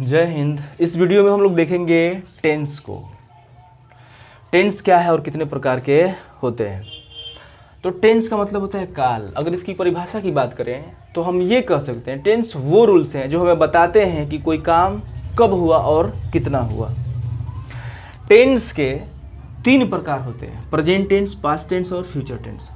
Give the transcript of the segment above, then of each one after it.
जय हिंद। इस वीडियो में हम लोग देखेंगे टेंस को। टेंस क्या है और कितने प्रकार के होते हैं। तो टेंस का मतलब होता है काल। अगर इसकी परिभाषा की बात करें तो हम ये कह सकते हैं टेंस वो रूल्स हैं जो हमें बताते हैं कि कोई काम कब हुआ और कितना हुआ। टेंस के 3 प्रकार होते हैं, प्रेजेंट टेंस, पास्ट टेंस और फ्यूचर टेंस।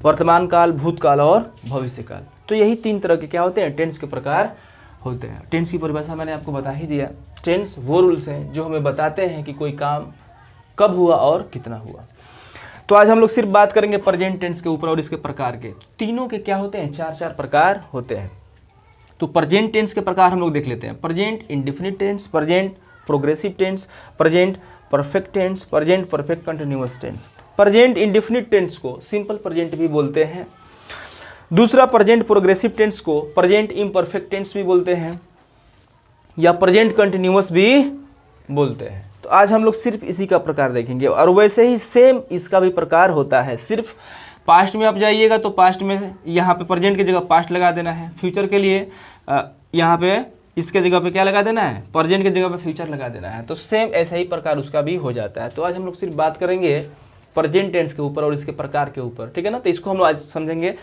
वर्तमान काल, भूतकाल और भविष्य काल। तो यही 3 तरह के क्या होते हैं, टेंस के प्रकार होते हैं। टेंस की परिभाषा मैंने आपको बता ही दिया। टेंस वो रूल्स हैं जो हमें बताते हैं कि कोई काम कब हुआ और कितना हुआ। तो आज हम लोग सिर्फ बात करेंगे प्रेजेंट टेंस के ऊपर और इसके प्रकार के। तीनों के क्या होते हैं, 4 प्रकार होते हैं। तो प्रेजेंट टेंस के प्रकार हम लोग देख लेते हैं। Present indefinite tense, present progressive tense, present perfect tense, present perfect continuous tense. Present indefinite tense को सिंपल प्रेजेंट भी बोलते हैं। दूसरा प्रेजेंट प्रोग्रेसिव टेंस को प्रेजेंट इम्परफेक्ट टेंस भी बोलते हैं या प्रेजेंट कंटिन्यूअस भी बोलते हैं। तो आज हम लोग सिर्फ इसी का प्रकार देखेंगे और वैसे ही सेम इसका भी प्रकार होता है। सिर्फ पास्ट में आप जाइएगा तो पास्ट में यहाँ पे प्रेजेंट की जगह पास्ट लगा देना है। फ्यूचर के लिए यहाँ पे इसके जगह पे क्या लगा देना है, प्रेजेंट की जगह पे फ्यूचर लगा देना है। तो सेम ऐसा ही प्रकार उसका भी हो जाता है। तो आज हम लोग सिर्फ बात करेंगे प्रेजेंट टेंस के ऊपर और इसके प्रकार के ऊपर, ठीक है ना। तो इसको हम लोग आज समझेंगे।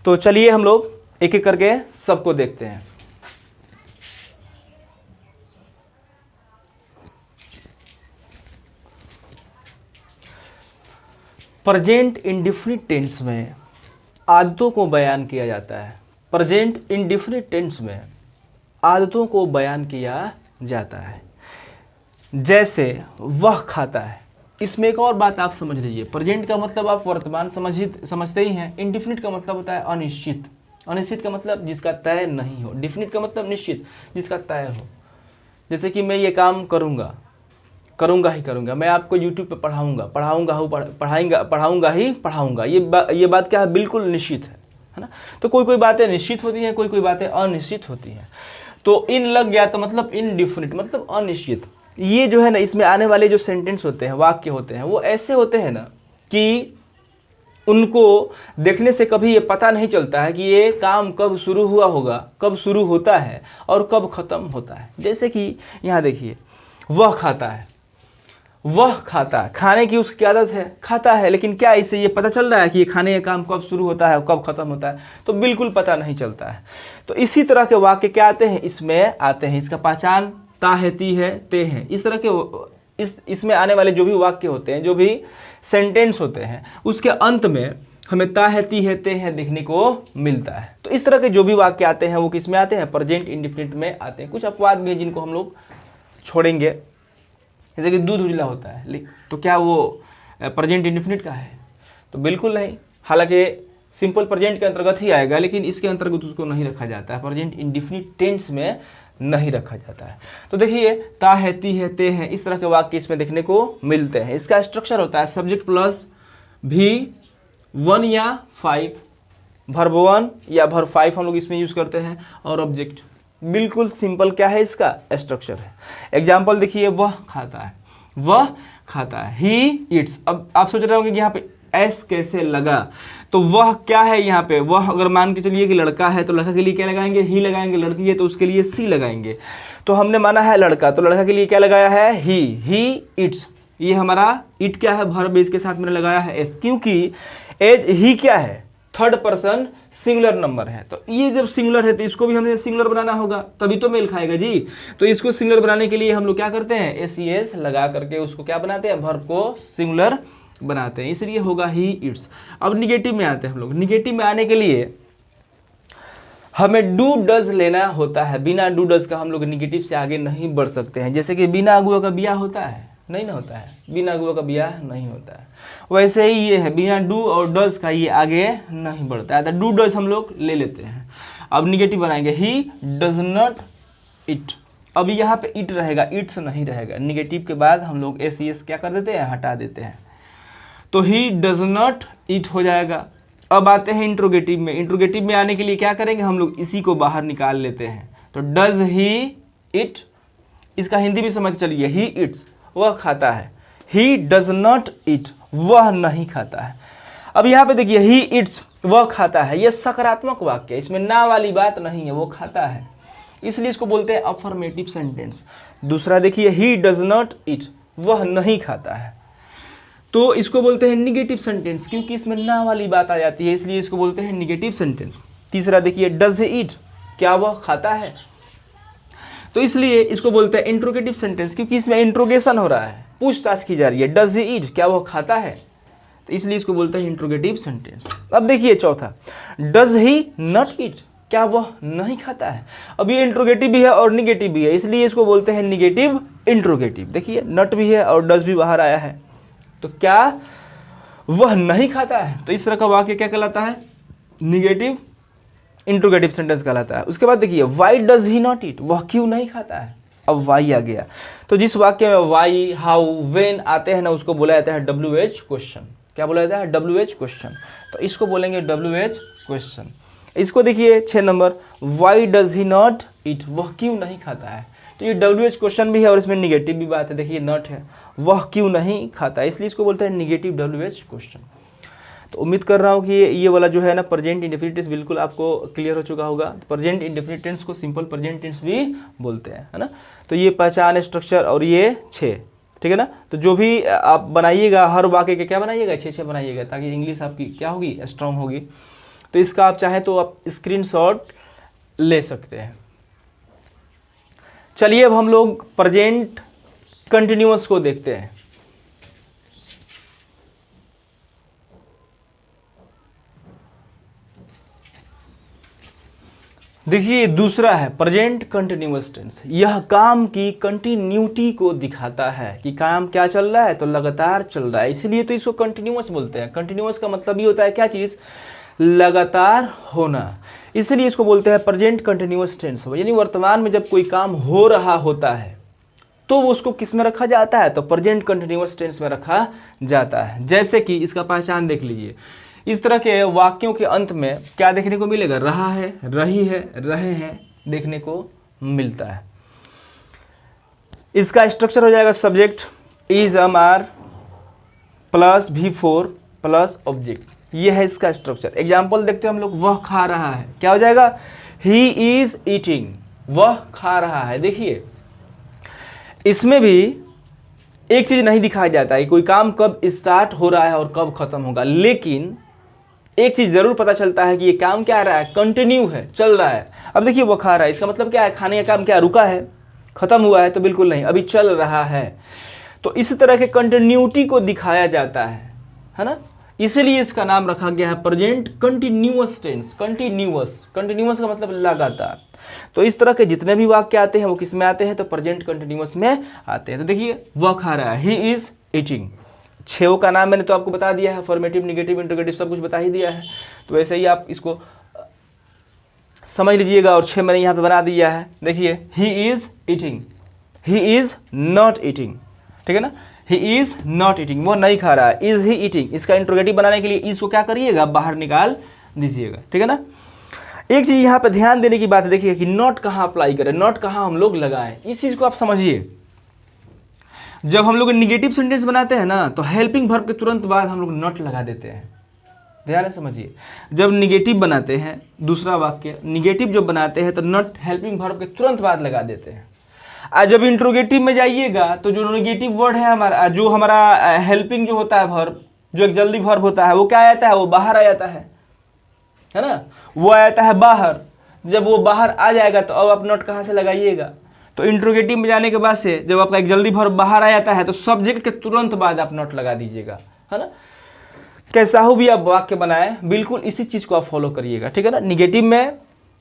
तो चलिए हम लोग एक एक करके सबको देखते हैं। प्रेजेंट इंडेफिनिट टेंस में आदतों को बयान किया जाता है। प्रेजेंट इंडेफिनिट टेंस में आदतों को बयान किया जाता है। जैसे वह खाता है। इसमें एक और बात आप समझ लीजिए। प्रेजेंट का मतलब आप वर्तमान समझते ही हैं। इंडेफिनिट का मतलब होता है अनिश्चित। अनिश्चित का मतलब जिसका तय नहीं हो। डेफिनिट का मतलब निश्चित, जिसका तय हो। जैसे कि मैं ये काम करूँगा ही करूँगा। मैं आपको यूट्यूब पे पढ़ाऊँगा। ये बात क्या है, बिल्कुल निश्चित है ना। तो कोई बातें निश्चित होती हैं, कोई बातें अनिश्चित होती हैं। तो इन लग गया तो मतलब इनडिफिनिट मतलब अनिश्चित। ये जो है ना, इसमें आने वाले जो सेंटेंस होते हैं, वाक्य होते हैं, वो ऐसे होते हैं ना कि उनको देखने से कभी ये पता नहीं चलता है कि ये काम कब शुरू हुआ होगा, कब शुरू होता है और कब खत्म होता है। जैसे कि यहाँ देखिए, वह खाता है। वह खाता है, खाने की उसकी आदत है, खाता है। लेकिन क्या इससे ये पता चल रहा है कि ये खाने का काम कब शुरू होता है और कब खत्म होता है? तो बिल्कुल पता नहीं चलता है। तो इसी तरह के वाक्य क्या आते हैं, इसमें आते हैं। इसका पहचान ता है, ती है, ते हैं। इस तरह के इसमें आने वाले जो भी वाक्य होते हैं, जो भी सेंटेंस होते हैं, उसके अंत में हमें ता है, ती है, ते है देखने को मिलता है। तो इस तरह के जो भी वाक्य आते हैं वो किस में आते हैं, प्रेजेंट इंडेफिनिट में आते हैं। कुछ अपवाद भी हैं जिनको हम लोग छोड़ेंगे। जैसे कि दूध उजला होता है, तो क्या वो प्रेजेंट इंडेफिनिट का है? तो बिल्कुल नहीं। हालांकि सिंपल प्रेजेंट के अंतर्गत ही आएगा, लेकिन इसके अंतर्गत उसको नहीं रखा जाता है। प्रेजेंट इंडेफिनिट टेंस में नहीं रखा जाता है। तो देखिए, ता है, ती है, ते है, इस तरह के वाक्य इसमें देखने को मिलते हैं। इसका स्ट्रक्चर होता है सब्जेक्ट प्लस भी 1 या 5, वर्ब 1 या वर्ब 5 हम लोग इसमें यूज करते हैं, और ऑब्जेक्ट। बिल्कुल सिंपल क्या है इसका स्ट्रक्चर है। एग्जाम्पल देखिए, वह खाता है। वह खाता है, ही ईट्स। अब आप सोच रहे होंगे कि यहाँ पे एस कैसे लगा। तो वह क्या है यहाँ पे, वह अगर मान के चलिए कि लड़का है तो लड़का के लिए क्या लगाएंगे, ही लगाएंगे। लड़की है तो उसके लिए सी लगाएंगे। तो हमने माना है लड़का, तो लड़का के लिए क्या लगाया है, ही ईट्स। ये हमारा ईट क्या है, वर्ब, इसके साथ मैंने लगाया है एस, क्योंकि एज ही क्या है, थर्ड पर्सन सिंगुलर नंबर है। तो ये जब सिंगुलर है तो इसको भी हमें सिंगुलर बनाना होगा, तभी तो मेल खाएगा जी। तो इसको सिंगुलर बनाने के लिए हम लोग क्या करते हैं, एस लगा करके उसको क्या बनाते हैं, वर्ब को सिंगुलर बनाते हैं। इसलिए होगा ही इट्स। अब निगेटिव में आते हैं हम लोग। निगेटिव में आने के लिए हमें डू डज लेना होता है। बिना डू डज का हम लोग निगेटिव से आगे नहीं बढ़ सकते हैं। जैसे कि बिना अगुआ का ब्याह होता है, नहीं ना होता है। बिना अगुआ का ब्याह नहीं होता है। वैसे ही ये है, बिना डू और डज का ये आगे नहीं बढ़ता है। तो डू डज हम लोग ले लेते हैं। अब निगेटिव बनाएंगे, ही डज नॉट इट। अब यहाँ पे इट रहेगा, इट्स नहीं रहेगा। निगेटिव के बाद हम लोग एस क्या कर देते हैं, हटा देते हैं। तो ही डज नॉट इट हो जाएगा। अब आते हैं इंट्रोगेटिव में। इंट्रोगेटिव में आने के लिए क्या करेंगे, हम लोग इसी को बाहर निकाल लेते हैं। तो डज ही इट, इसका हिंदी भी समझ चलिए, ही इट्स, वह खाता है। ही डज नॉट इट, वह नहीं खाता है। अब यहाँ पे देखिए, ही इट्स, वह खाता है। यह सकारात्मक वाक्य है, इसमें ना वाली बात नहीं है, वो खाता है। इसलिए इसको बोलते हैं अफर्मेटिव सेंटेंस। दूसरा देखिए, ही डज नॉट ईट, वह नहीं खाता है, तो इसको बोलते हैं निगेटिव सेंटेंस, क्योंकि इसमें ना वाली बात आ जाती है, इसलिए इसको बोलते हैं निगेटिव सेंटेंस। तीसरा देखिए, डज ही ईट, क्या वह खाता है, तो इसलिए इसको बोलते हैं इंट्रोगेटिव सेंटेंस, क्योंकि इसमें इंट्रोगेशन हो रहा है, पूछताछ की जा रही है। डज ही ईट, क्या वह खाता है, तो इसलिए इसको बोलते हैं इंट्रोगेटिव सेंटेंस। अब देखिए चौथा, डज ही नॉट ईट, क्या वह नहीं खाता है। अब ये इंट्रोगेटिव भी है और निगेटिव भी है, इसलिए इसको बोलते हैं निगेटिव इंट्रोगेटिव। देखिए नॉट भी है और डज भी बाहर आया है, तो क्या वह नहीं खाता है, तो इस तरह का वाक्य क्या कहलाता है, निगेटिव इंट्रोगेटिव सेंटेंस कहलाता है। उसके बाद देखिए, why does he not eat, वह क्यों नहीं खाता है। अब वाई आ गया, तो जिस वाक्य में वाई, हाउ, व्हेन आते हैं ना, उसको बोला जाता है WH क्वेश्चन। क्या बोला जाता है, WH क्वेश्चन, तो इसको बोलेंगे WH क्वेश्चन। इसको देखिए 6 number, why does he not eat, वह क्यों नहीं खाता है, तो ये WH क्वेश्चन भी है और इसमें निगेटिव भी बात है। देखिए नॉट है, वह क्यों नहीं खाता है, इसलिए इसको बोलते हैं निगेटिव WH क्वेश्चन। तो उम्मीद कर रहा हूँ कि ये वाला जो है ना प्रेजेंट इंडेफिनिट टेंस बिल्कुल आपको क्लियर हो चुका होगा। प्रेजेंट इंडेफिनिट टेंस को सिंपल प्रेजेंट टेंस भी बोलते हैं, है ना। तो ये पहचान, स्ट्रक्चर और ये 6, ठीक है ना। तो जो भी आप बनाइएगा हर वाक्य के क्या बनाइएगा, 6 बनाइएगा, ताकि इंग्लिश आपकी क्या होगी, स्ट्रांग होगी। तो इसका आप चाहें तो आप स्क्रीनशॉट ले सकते हैं। चलिए अब हम लोग प्रेजेंट कंटिन्यूअस को देखते हैं। देखिए दूसरा है प्रेजेंट कंटिन्यूअस टेंस। यह काम की कंटिन्यूटी को दिखाता है कि काम क्या चल रहा है, तो लगातार चल रहा है, इसलिए तो इसको कंटिन्यूअस बोलते हैं। कंटिन्यूअस का मतलब ये होता है क्या चीज, लगातार होना, इसलिए इसको बोलते हैं प्रेजेंट कंटिन्यूअस टेंस। यानी वर्तमान में जब कोई काम हो रहा होता है तो उसको किस में रखा जाता है, तो प्रेजेंट कंटिन्यूअस टेंस में रखा जाता है। जैसे कि इसका पहचान देख लीजिए, इस तरह के वाक्यों के अंत में क्या देखने को मिलेगा, रहा है, रही है, रहे हैं देखने को मिलता है। इसका स्ट्रक्चर हो जाएगा subject is am are plus V4 plus object, ये है इसका स्ट्रक्चर। एग्जाम्पल देखते हैं हम लोग, वह खा रहा है, क्या हो जाएगा, ही इज ईटिंग, वह खा रहा है। देखिए इसमें भी एक चीज नहीं दिखाया जाता है कोई काम कब स्टार्ट हो रहा है और कब खत्म होगा, लेकिन एक चीज जरूर पता चलता है कि ये काम क्या रहा है, कंटिन्यू है, चल रहा है। अब देखिए वो खा रहा है, इसका मतलब क्या है, खाने का काम क्या रुका है, खत्म हुआ है, तो बिल्कुल नहीं, अभी चल रहा है। तो इस तरह के कंटिन्यूटी को दिखाया जाता है ना, इसलिए इसका नाम रखा गया है present continuous tense. Continuous, continuous का मतलब लगातार। तो इस तरह के जितने भी वाक्य आते हैं वो किस में आते हैं, तो प्रेजेंट कंटिन्यूअस में आते हैं। तो देखिए वह खा रहा है, ही इज ईटिंग। 6 का नाम मैंने तो आपको बता दिया है, फॉर्मेटिव, निगेटिव, इंट्रोगेटिव सब कुछ बता ही दिया है। तो वैसे ही आप इसको समझ लीजिएगा, और 6 मैंने यहाँ पे बना दिया है। देखिए he is eating, he is not eating, ठीक है ना, ही इज नॉट ईटिंग, वो नहीं खा रहा है। इज ही ईटिंग, इसका इंट्रोगेटिव बनाने के लिए इज को क्या करिएगा, बाहर निकाल दीजिएगा, ठीक है ना। एक चीज यहाँ पे ध्यान देने की बात है, देखिए कि नॉट कहाँ अप्लाई करें, नॉट कहाँ हम लोग लगाएं, इस चीज को आप समझिए। जब हम लोग निगेटिव सेंटेंस बनाते हैं ना, तो हेल्पिंग वर्ब के तुरंत बाद हम लोग नॉट लगा देते हैं, ध्यान से समझिए। जब निगेटिव बनाते हैं, दूसरा वाक्य निगेटिव जब बनाते हैं तो नॉट हेल्पिंग वर्ब के तुरंत बाद लगा देते हैं। आज जब इंट्रोगेटिव में जाइएगा तो जो निगेटिव वर्ड है हमारा, जो हमारा हेल्पिंग जो होता है वर्ब, जो एक जल्दी वर्ब होता है, वो क्या आ जाता है, वो बाहर आ जाता है ना, वो आ जाता है बाहर। जब वो बाहर आ जाएगा तो अब आप नॉट कहाँ से लगाइएगा, तो इंट्रोगेटिव में जाने के बाद से जब आपका एक जल्दी वर्ब बाहर आ जाता है तो सब्जेक्ट के तुरंत बाद आप नॉट लगा दीजिएगा, है ना। कैसा हो भी आप वाक्य बनाए, बिल्कुल इसी चीज को आप फॉलो करिएगा, ठीक है ना। निगेटिव में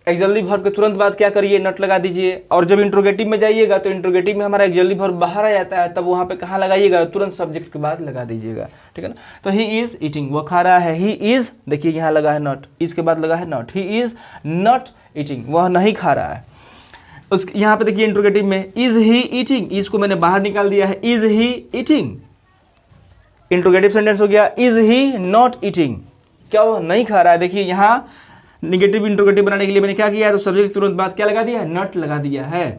एक जल्दी वर्ब के तुरंत बाद क्या करिए, नॉट लगा दीजिए। और जब इंट्रोगेटिव में जाइएगा तो इंट्रोगेटिव में हमारा एक जल्दी वर्ब बाहर आ जाता है, तब वहाँ पे कहाँ लगाइएगा, तुरंत सब्जेक्ट के बाद लगा दीजिएगा, ठीक है ना। तो ही इज ईटिंग, वो खा रहा है, ही इज, देखिए यहाँ लगा है नॉट, इसके बाद लगा है not, he is not eating, वह नहीं खा रहा है। उस यहाँ पे देखिए इंट्रोगेटिव में इज ही ईटिंग, इसको मैंने बाहर निकाल दिया है, is he eating, interrogative sentence हो गया। इज ही नॉट ईटिंग, क्या वो नहीं खा रहा है। देखिए यहाँ निगेटिव इंट्रोगेटिव बनाने के लिए मैंने क्या किया है, तो सब्जेक्ट तुरंत बाद क्या लगा दिया है, नॉट लगा दिया है।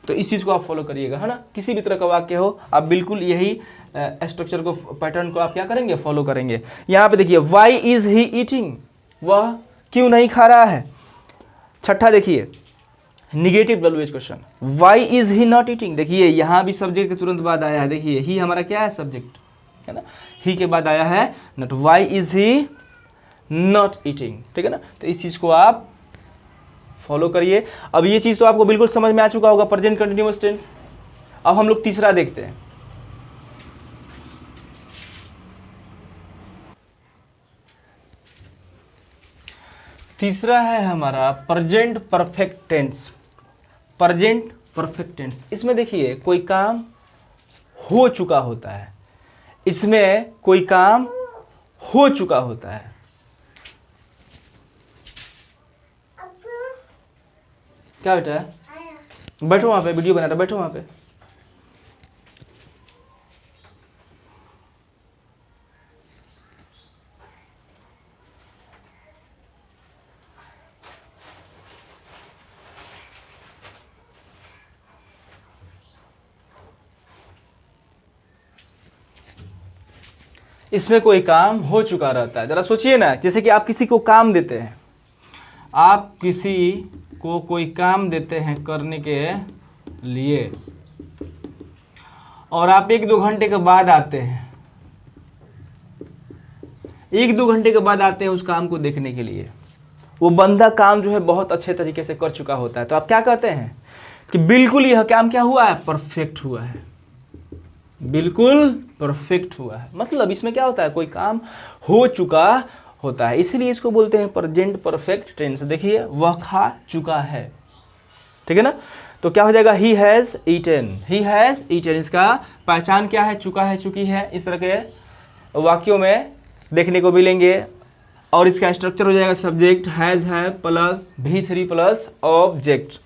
तो इस चीज को आप फॉलो करिएगा, है ना। किसी भी तरह का वाक्य हो आप बिल्कुल यही स्ट्रक्चर को, पैटर्न को आप क्या करेंगे, फॉलो करेंगे। यहाँ पे देखिए वाई इज ही ईटिंग, वह क्यों नहीं खा रहा है। छठा देखिए negative WH question, why is he not eating. देखिए यहाँ भी सब्जेक्ट के तुरंत बाद आया है, देखिए ही हमारा क्या है, सब्जेक्ट है ना, ही के बाद आया है not, why is he not eating, ठीक है ना। तो इस चीज को आप फॉलो करिए। अब ये चीज तो आपको बिल्कुल समझ में आ चुका होगा, प्रेजेंट कंटिन्यूअस टेंस। अब हम लोग तीसरा देखते हैं। तीसरा है हमारा present perfect tense. Present perfect tense, इसमें देखिए कोई काम हो चुका होता है, इसमें कोई काम हो चुका होता है। क्या बेटा है, बैठो वहां पे, वीडियो बना रहा, बैठो वहां पे। इसमें कोई काम हो चुका रहता है। जरा सोचिए ना, जैसे कि आप किसी को काम देते हैं, आप किसी को कोई काम देते हैं करने के लिए, और आप 1-2 घंटे के बाद आते हैं, 1-2 घंटे के बाद आते हैं उस काम को देखने के लिए। वो बंदा काम जो है बहुत अच्छे तरीके से कर चुका होता है, तो आप क्या कहते हैं कि बिल्कुल यह काम क्या हुआ है, परफेक्ट हुआ है, बिल्कुल परफेक्ट हुआ है। मतलब इसमें क्या होता है, कोई काम हो चुका होता है, इसीलिए इसको बोलते हैं प्रेजेंट परफेक्ट टेंस। देखिए वह खा चुका है, ठीक है ना। तो क्या हो जाएगा, he has eaten, he has eaten. इसका पहचान क्या है, चुका है, चुकी है, इस तरह के वाक्यों में देखने को मिलेंगे। और इसका स्ट्रक्चर हो जाएगा सब्जेक्ट हैज है प्लस V3 प्लस ऑब्जेक्ट।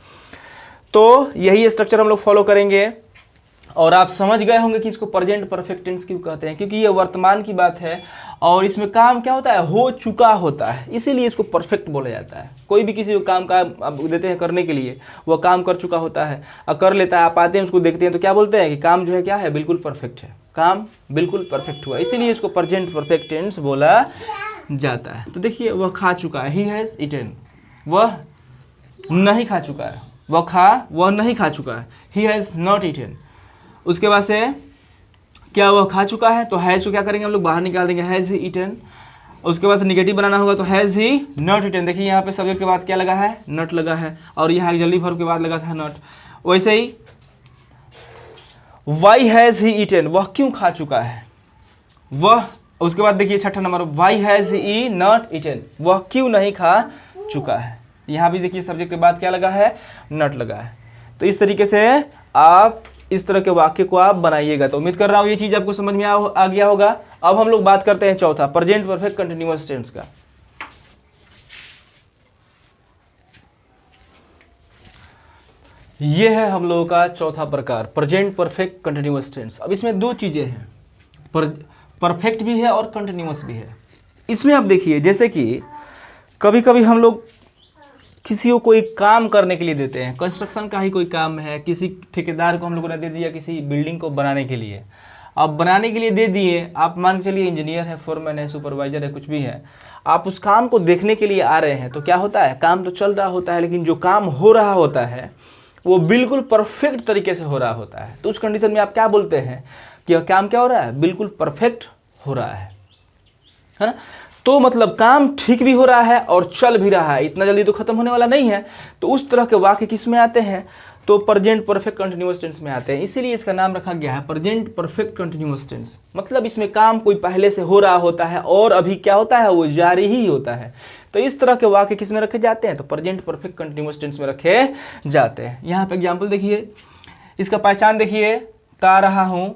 तो यही स्ट्रक्चर हम लोग फॉलो करेंगे। और आप समझ गए होंगे कि इसको प्रेजेंट परफेक्ट टेंस क्यों कहते हैं, क्योंकि ये वर्तमान की बात है और इसमें काम क्या होता है, हो चुका होता है, इसीलिए इसको परफेक्ट बोला जाता है। कोई भी किसी को काम का आप देते हैं करने के लिए, वह काम कर चुका होता है और कर लेता है, आप आते हैं उसको देखते हैं तो क्या बोलते हैं कि काम जो है क्या है, बिल्कुल परफेक्ट है, काम बिल्कुल परफेक्ट हुआ, इसीलिए इसको प्रेजेंट परफेक्ट टेंस बोला जाता है। तो देखिए वह खा चुका है, ही हैज ईटन, वह नहीं खा चुका है, वह नहीं खा चुका है, ही हैज नॉट ईटन। उसके बाद से क्या वह खा चुका है, तो हैज को क्या करेंगे हम लोग, बाहर निकाल देंगे, हैज ही ईटन। उसके बाद से निगेटिव बनाना होगा तो हैज ही नॉट ईटन। देखिए यहाँ पे सब्जेक्ट के बाद क्या लगा है, नॉट लगा है, और यहाँ जल्दी वर्ब के बाद लगा था नॉट। वैसे ही वाई हैज ही ईटन, वह क्यों खा चुका है, वह। उसके बाद देखिए छठा number, why has he not eaten, वह क्यों नहीं खा चुका है। यहाँ भी देखिए सब्जेक्ट के बाद क्या लगा है, नॉट लगा है। तो इस तरीके से आप इस तरह के वाक्य को आप बनाइएगा। तो उम्मीद कर रहा हूँ ये चीज आपको समझ में आ गया होगा। अब हम लोग बात करते हैं चौथा, प्रेजेंट परफेक्ट कंटिन्यूअस टेंस का। ये है हम लोगों का चौथा प्रकार, प्रेजेंट परफेक्ट कंटिन्यूअस टेंस। अब इसमें दो चीजें हैं, परफेक्ट भी है और कंटिन्यूअस भी है। इसमें आप देखिए जैसे कि कभी कभी हम लोग किसी को कोई काम करने के लिए देते हैं, कंस्ट्रक्शन का ही कोई काम है, किसी ठेकेदार को हम लोगों ने दे दिया किसी बिल्डिंग को बनाने के लिए। अब बनाने के लिए दे दिए, आप मान के चलिए इंजीनियर है, फोरमैन है, सुपरवाइजर है, कुछ भी है, आप उस काम को देखने के लिए आ रहे हैं। तो क्या होता है, काम तो चल रहा होता है, लेकिन जो काम हो रहा होता है वो बिल्कुल परफेक्ट तरीके से हो रहा होता है। तो उस कंडीशन में आप क्या बोलते हैं कि काम क्या हो रहा है, बिल्कुल परफेक्ट हो रहा है ना। तो मतलब काम ठीक भी हो रहा है और चल भी रहा है, इतना जल्दी तो खत्म होने वाला नहीं है। तो उस तरह के वाक्य किस में आते हैं, तो प्रेजेंट परफेक्ट कंटिन्यूअस टेंस में आते हैं। इसीलिए इसका नाम रखा गया है प्रेजेंट परफेक्ट कंटिन्यूअस टेंस। मतलब इसमें काम कोई पहले से हो रहा होता है और अभी क्या होता है, वो जारी ही होता है। तो इस तरह के वाक्य किस में रखे जाते हैं, तो प्रेजेंट परफेक्ट कंटिन्यूअस टेंस में रखे जाते हैं। यहाँ पे एग्जाम्पल देखिए, इसका पहचान देखिए, ता रहा हूँ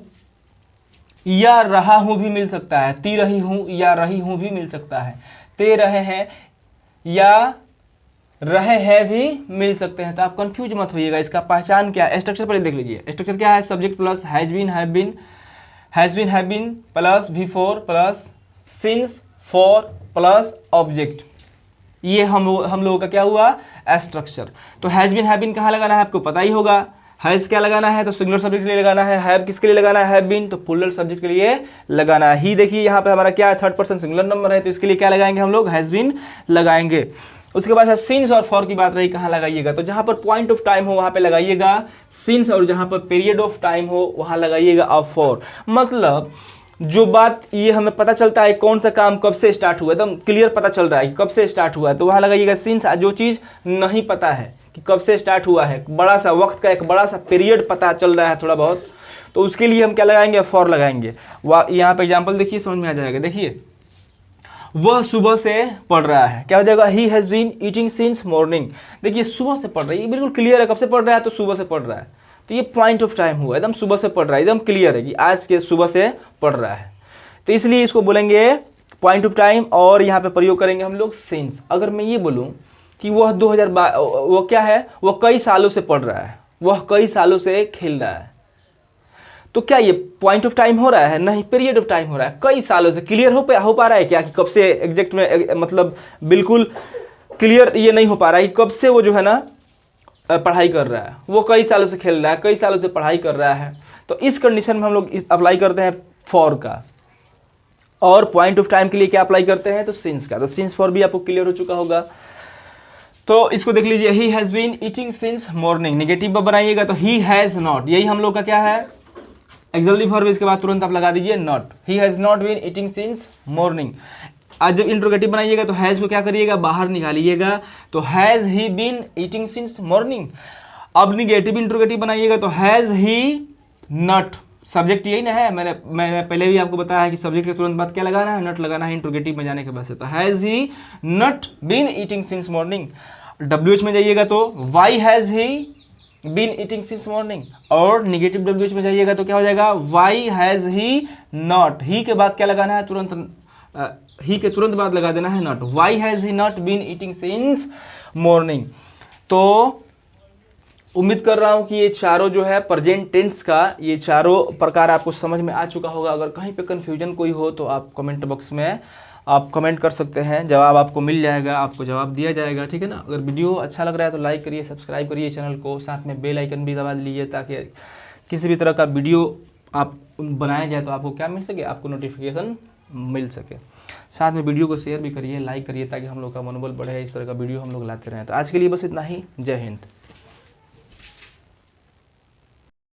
या रहा हूं भी मिल सकता है, ती रही हूं या रही हूं भी मिल सकता है, ते रहे हैं या रहे हैं भी मिल सकते हैं। तो आप कंफ्यूज मत होइएगा, इसका पहचान क्या है। स्ट्रक्चर पहले देख लीजिए, स्ट्रक्चर क्या है, subject plus has been have been plus V4 plus since for plus object. ये हम लोगों का क्या हुआ, स्ट्रक्चर। तो हैज बीन कहाँ लगाना है आपको पता ही होगा, हैज क्या लगाना है तो सिंगुलर सब्जेक्ट के लिए लगाना है, हैव किसके लिए लगाना है, हैव बीन तो प्लूरल सब्जेक्ट के लिए लगाना है। ही देखिए यहाँ पे हमारा क्या है, थर्ड पर्सन सिंगुलर नंबर है, तो इसके लिए क्या लगाएंगे हम लोग, हैज बीन लगाएंगे। उसके बाद सिंस और फॉर की बात रही, कहाँ लगाइएगा, तो जहाँ पर पॉइंट ऑफ टाइम हो वहाँ पे लगाइएगा सिंस, और जहाँ पर पीरियड ऑफ टाइम हो वहाँ लगाइएगा अब फॉर। मतलब जो बात ये हमें पता चलता है कौन सा काम कब से स्टार्ट हुआ, एकदम क्लियर पता चल रहा है कि कब से स्टार्ट हुआ है, तो वहाँ लगाइएगा सिंस। जो चीज़ नहीं पता है कि कब से स्टार्ट हुआ है, बड़ा सा वक्त का एक बड़ा सा पीरियड पता चल रहा है थोड़ा बहुत, तो उसके लिए हम क्या लगाएंगे, फॉर लगाएंगे। यहाँ पे एग्जाम्पल देखिए, समझ में आ जाएगा। देखिए वह सुबह से पढ़ रहा है, क्या हो जाएगा, he has been eating since morning. देखिए सुबह से पढ़ रहा है, ये बिल्कुल क्लियर है, कब से पढ़ रहा है, तो सुबह से पढ़ रहा है, तो ये पॉइंट ऑफ टाइम हुआ, एकदम सुबह से पढ़ रहा है, एकदम क्लियर है कि आज के सुबह से पढ़ रहा है, तो इसलिए इसको बोलेंगे पॉइंट ऑफ टाइम। और यहाँ पे प्रयोग करेंगे हम लोग सिंस। अगर मैं ये बोलूँ कि वह 2012 वो क्या है, वह कई सालों से पढ़ रहा है, वह कई सालों से खेल रहा है, तो क्या ये पॉइंट ऑफ टाइम हो रहा है, नहीं, पीरियड ऑफ टाइम हो रहा है। कई सालों से क्लियर हो पा रहा है क्या कि कब से एग्जैक्ट में, मतलब बिल्कुल क्लियर ये नहीं हो पा रहा है कि कब से वो जो है ना पढ़ाई कर रहा है, वो कई सालों से खेल रहा है, कई सालों से पढ़ाई कर रहा है, तो इस कंडीशन में हम लोग अप्लाई करते हैं फॉर का। और पॉइंट ऑफ टाइम के लिए क्या अप्लाई करते हैं, तो सिंस का। तो सिंस फॉर भी आपको क्लियर हो चुका होगा। तो इसको देख लीजिए, he has been eating since morning, negative बनाइएगा तो ही हैज़ नॉट, यही हम लोग का क्या है, एक्सक्लूसिव वर्ब, इसके बाद तुरंत आप लगा दीजिए not, he has not been eating since morning. आज जब इंट्रोगेटिव बनाइएगा तो हैज़ को क्या करिएगा, बाहर निकालिएगा, तो has he been eating since morning. अब निगेटिव इंट्रोगेटिव बनाइएगा तो हैज़ ही नॉट, सब्जेक्ट यही ना है, मैंने पहले भी आपको बताया है कि सब्जेक्ट के तुरंत बाद क्या लगाना है, नॉट लगाना है इंट्रोगेटिव में जाने के बाद से। तो has he not been eating since morning. WH में जाइएगा तो why has he been eating since morning, और निगेटिव WH में जाइएगा तो क्या हो जाएगा, why has he not, he के बाद क्या लगाना है, तुरंत ही के तुरंत बाद लगा देना है not, why has he not been eating since morning. तो उम्मीद कर रहा हूं कि ये चारों जो है प्रेजेंट टेंस का, ये चारों प्रकार आपको समझ में आ चुका होगा। अगर कहीं पे कन्फ्यूजन कोई हो तो आप कमेंट बॉक्स में आप कमेंट कर सकते हैं, जवाब आपको मिल जाएगा, आपको जवाब दिया जाएगा, ठीक है ना। अगर वीडियो अच्छा लग रहा है तो लाइक करिए, सब्सक्राइब करिए चैनल को, साथ में बेल आइकन भी दबा लीजिए ताकि किसी भी तरह का वीडियो आप बनाया जाए तो आपको क्या मिल सके, आपको नोटिफिकेशन मिल सके। साथ में वीडियो को शेयर भी करिए, लाइक करिए ताकि हम लोग का मनोबल बढ़े, इस तरह का वीडियो हम लोग लाते रहें। तो आज के लिए बस इतना ही, जय हिंद।